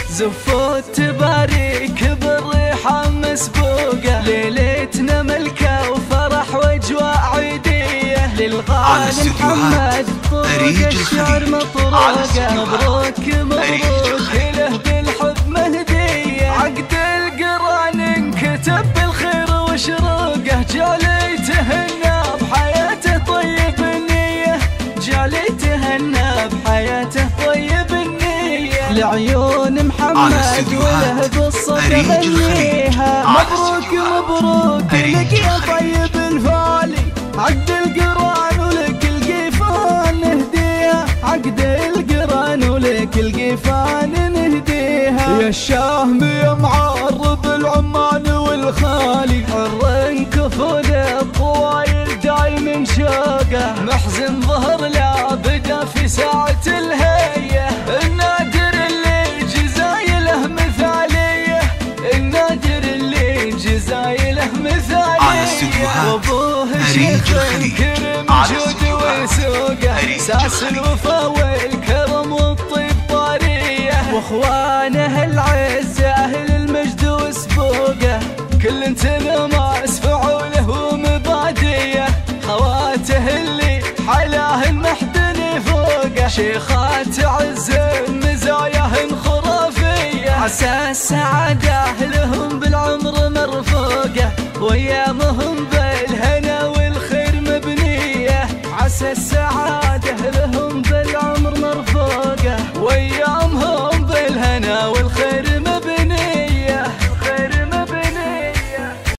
زفوت تباريك بالريحة مسبوقة، ليلتنا ملكة وفرح واجواء عيدية، للغالي محمد طرق الشعر مطروقة. مبروك مبروك له بالحب مهدية، عقد القران انكتب بالخير وشروقه، جالي تهنى بحياته طيب النية، جالي تهنى بحياته طيب النية، لعيون محمد وله بالصدى غنيها. مبروك مبروك لك يا طيب الفالي، عقد القران ولك القيفان نهديها، عقد القران ولك القيفان نهديها. يا الشهم يا معرب العمان والخالي، حر كفول الطوايل دايم شوقه، محزن ظهر لا بدا في ساعة الهية، النادر اللي جزايله مثالية، النادر اللي جزايله مثالية، وابوه شيخ كرم جود وسوقه، ساس الوفا والكرم والطيب طارية، واخوانه العز اهل المجد وسبوقه، كل تنماس فعوله ومباديه، خواته اللي حلاهن محدن فوقه، شيخات عز مزاياهن خرافيه، عسى السعاده لهم بالعمر مرفوقه، وايامهم